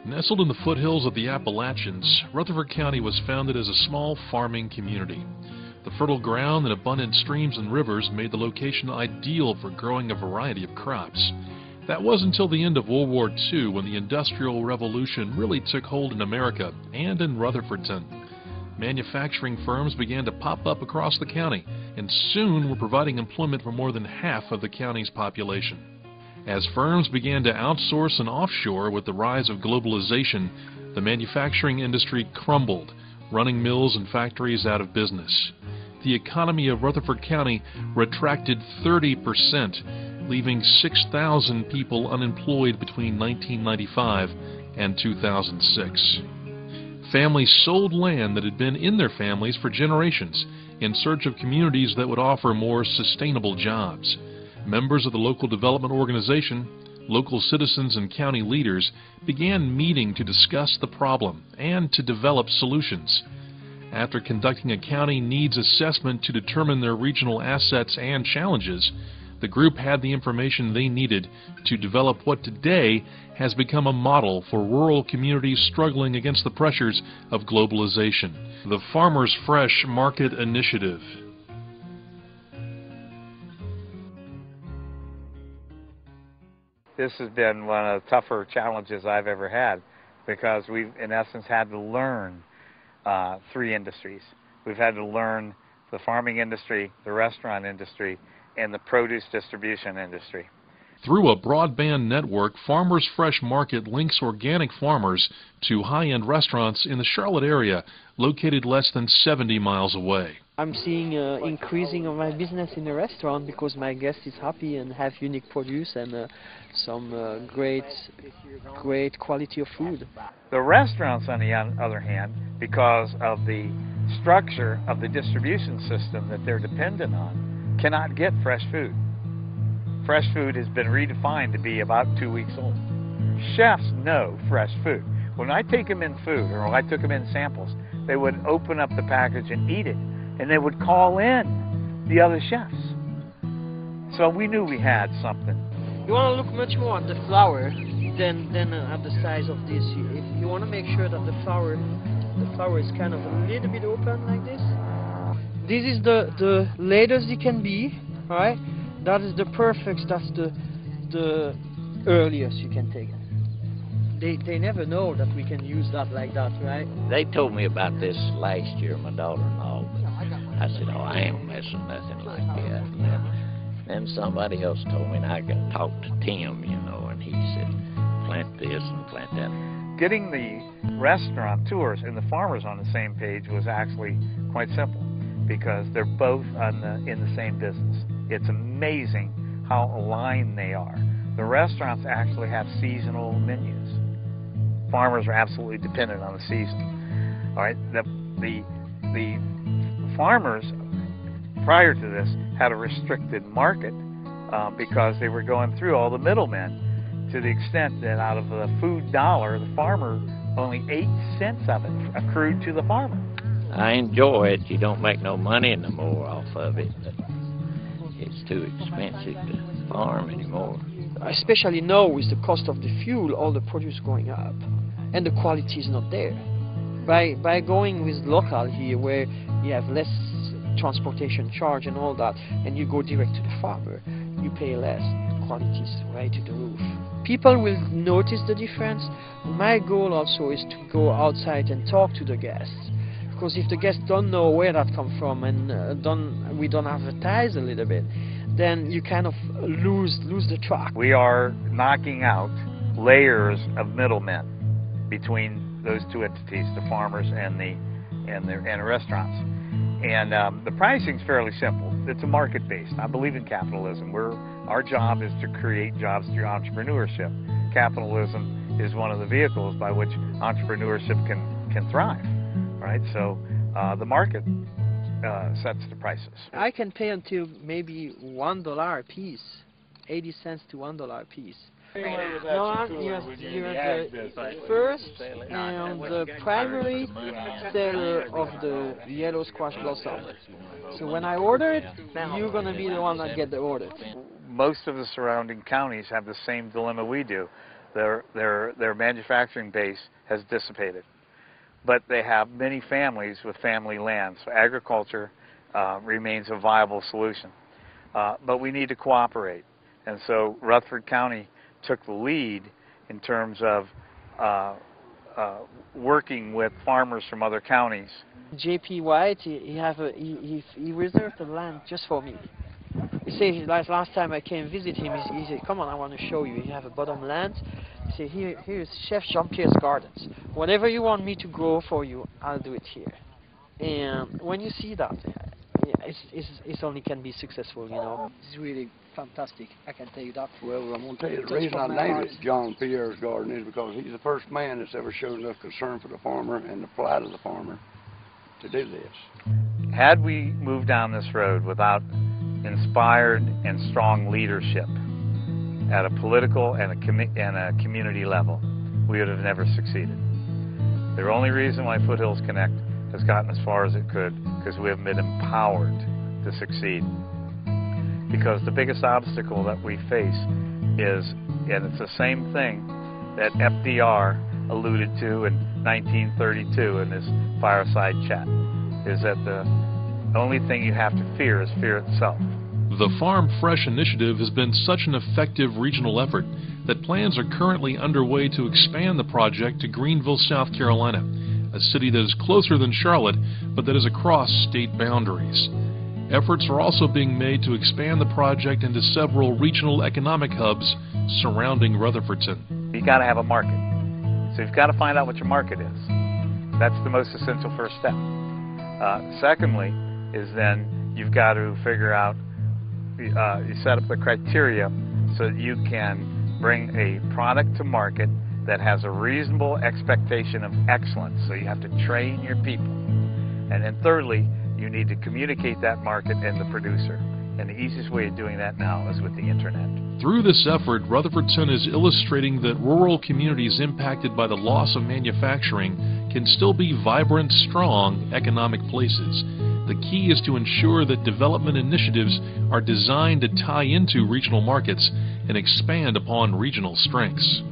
Nestled in the foothills of the Appalachians, Rutherford County was founded as a small farming community. The fertile ground and abundant streams and rivers made the location ideal for growing a variety of crops. That was until the end of World War II, when the Industrial Revolution really took hold in America and in Rutherfordton. Manufacturing firms began to pop up across the county, and soon were providing employment for more than half of the county's population. As firms began to outsource and offshore with the rise of globalization, the manufacturing industry crumbled, running mills and factories out of business. The economy of Rutherford County retracted 30%, leaving 6,000 people unemployed between 1995 and 2006. Families sold land that had been in their families for generations in search of communities that would offer more sustainable jobs. Members of the local development organization, local citizens and county leaders began meeting to discuss the problem and to develop solutions. After conducting a county needs assessment to determine their regional assets and challenges, the group had the information they needed to develop what today has become a model for rural communities struggling against the pressures of globalization, the Farmers Fresh Market Initiative. This has been one of the tougher challenges I've ever had, because we've, in essence, had to learn three industries. We've had to learn the farming industry, the restaurant industry, and the produce distribution industry. Through a broadband network, Farmers Fresh Market links organic farmers to high-end restaurants in the Charlotte area, located less than 70 miles away. I'm seeing increasing of my business in the restaurant because my guest is happy and have unique produce and some great quality of food. The restaurants, on the other hand, because of the structure of the distribution system that they're dependent on, cannot get fresh food. Fresh food has been redefined to be about 2 weeks old. Chefs know fresh food. When I take them in food, or when I took them in samples, they would open up the package and eat it, and they would call in the other chefs. So we knew we had something. You want to look much more at the flour than at the size of this. You want to make sure that the flour is kind of a little bit open like this. This is the latest it can be, right? That is the perfect, that's the earliest you can take it. They never know that we can use that like that, right? They told me about this last year, my daughter-in-law, but I said, oh, I ain't messing nothing like that. And then somebody else told me, and I got talk to Tim, you know, and he said, plant this and plant that. Getting the restaurant tours and the farmers on the same page was actually quite simple, because they're both in the same business. It's amazing how aligned they are. The restaurants actually have seasonal menus. Farmers are absolutely dependent on the season. All right, the farmers prior to this had a restricted market because they were going through all the middlemen, to the extent that out of the food dollar, the farmer, only 8 cents of it accrued to the farmer. I enjoy it. You don't make no money no more off of it. But it's too expensive to farm anymore. Especially now with the cost of the fuel, all the produce going up, and the quality is not there. By going with local here, where you have less transportation charge and all that, and you go direct to the farmer, you pay less. Quality is right to the roof. People will notice the difference. My goal also is to go outside and talk to the guests. Because if the guests don't know where that comes from and we don't advertise a little bit, then you kind of lose the track. We are knocking out layers of middlemen between those two entities, the farmers and the restaurants. And the pricing is fairly simple. It's a market-based. I believe in capitalism. Our job is to create jobs through entrepreneurship. Capitalism is one of the vehicles by which entrepreneurship can thrive. Right, so the market sets the prices. I can pay until maybe $1 a piece, 80 cents to $1 a piece. No, you're the first and the primary seller of the yellow squash blossom. So when I order it, you're going to be the one that get the order. Most of the surrounding counties have the same dilemma we do. Their manufacturing base has dissipated. But they have many families with family land, so agriculture remains a viable solution. But we need to cooperate. And so Rutherford County took the lead in terms of working with farmers from other counties. J.P. White, he reserved the land just for me. He said, last time I came visit him, he said, come on, I want to show you. You have a bottom land. He said, here's Chef Jean-Pierre's gardens. Whatever you want me to grow for you, I'll do it here. And when you see that, it only can be successful, you know. It's really fantastic, I can tell you that. Well, I'm going to tell you, the reason I named it Jean-Pierre's garden is because he's the first man that's ever showed enough concern for the farmer and the plight of the farmer to do this. Had we moved down this road without inspired and strong leadership at a political and a community level, we would have never succeeded. The only reason why Foothills Connect has gotten as far as it could, because we have been empowered to succeed. Because the biggest obstacle that we face is, and it's the same thing that FDR alluded to in 1932 in his fireside chat, is that the only thing you have to fear is fear itself. The Farm Fresh initiative has been such an effective regional effort that plans are currently underway to expand the project to Greenville, South Carolina, a city that is closer than Charlotte, but that is across state boundaries. Efforts are also being made to expand the project into several regional economic hubs surrounding Rutherfordton. You've got to have a market. So you've got to find out what your market is. That's the most essential first step. Secondly, is then you've got to figure out, you set up the criteria so that you can bring a product to market that has a reasonable expectation of excellence. So you have to train your people. And then thirdly, you need to communicate that market and the producer. And the easiest way of doing that now is with the internet. Through this effort, Rutherfordton is illustrating that rural communities impacted by the loss of manufacturing can still be vibrant, strong economic places. The key is to ensure that development initiatives are designed to tie into regional markets and expand upon regional strengths.